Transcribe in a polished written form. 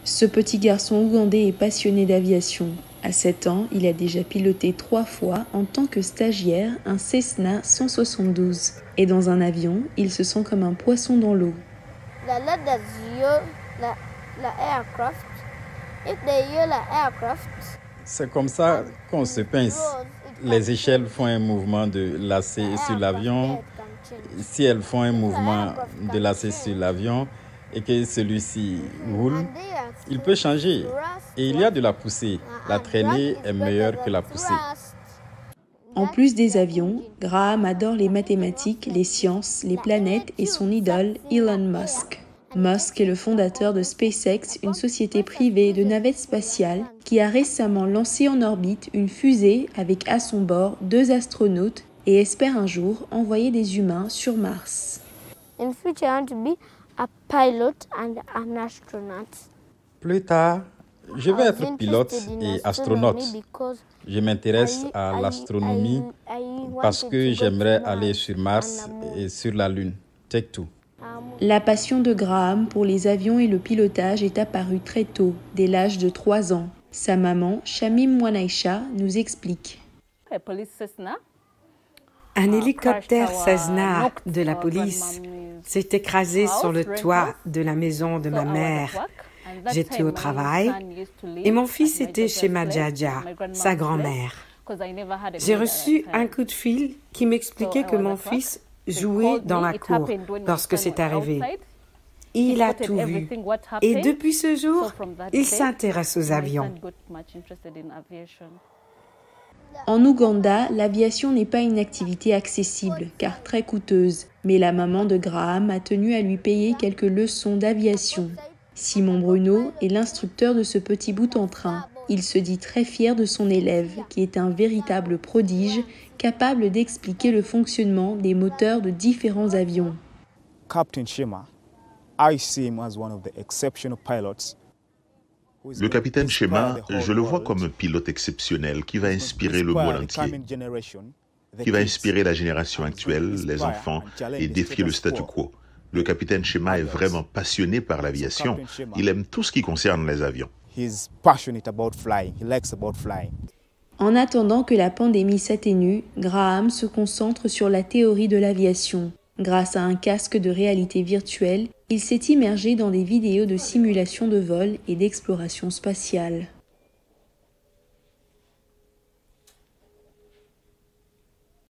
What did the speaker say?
Ce petit garçon ougandais est passionné d'aviation. À 7 ans, il a déjà piloté 3 fois en tant que stagiaire un Cessna 172. Et dans un avion, il se sent comme un poisson dans l'eau. C'est comme ça qu'on se pince. Les échelles font un mouvement de lacet sur l'avion. Si elles font un mouvement de lacet sur l'avion et que celui-ci roule, il peut changer. Et il y a de la poussée. La traînée est meilleure que la poussée. En plus des avions, Graham adore les mathématiques, les sciences, les planètes et son idole Elon Musk. Musk est le fondateur de SpaceX, une société privée de navettes spatiales qui a récemment lancé en orbite une fusée avec à son bord 2 astronautes et espère un jour envoyer des humains sur Mars. Plus tard, je vais être pilote et astronaute. Je m'intéresse à l'astronomie parce que j'aimerais aller sur Mars et sur la Lune. Take two. La passion de Graham pour les avions et le pilotage est apparue très tôt, dès l'âge de 3 ans. Sa maman, Shamim Mwanaisha, nous explique. Un hélicoptère Cessna de la police s'est écrasé sur le toit de la maison de ma mère. J'étais au travail et mon fils était chez Madjaja, sa grand-mère. J'ai reçu un coup de fil qui m'expliquait que mon fils jouait dans la cour lorsque c'est arrivé. Il a tout vu et depuis ce jour, il s'intéresse aux avions. En Ouganda, l'aviation n'est pas une activité accessible, car très coûteuse. Mais la maman de Graham a tenu à lui payer quelques leçons d'aviation. Simon Bruno est l'instructeur de ce petit bout en train. Il se dit très fier de son élève, qui est un véritable prodige, capable d'expliquer le fonctionnement des moteurs de différents avions. Captain Shema, I see him as one of the exceptional pilots. Le capitaine Shema, je le vois comme un pilote exceptionnel qui va inspirer le monde entier, qui va inspirer la génération actuelle, les enfants, et défier le statu quo. Le capitaine Shema est vraiment passionné par l'aviation. Il aime tout ce qui concerne les avions. En attendant que la pandémie s'atténue, Graham se concentre sur la théorie de l'aviation. Grâce à un casque de réalité virtuelle, il s'est immergé dans des vidéos de simulation de vol et d'exploration spatiale.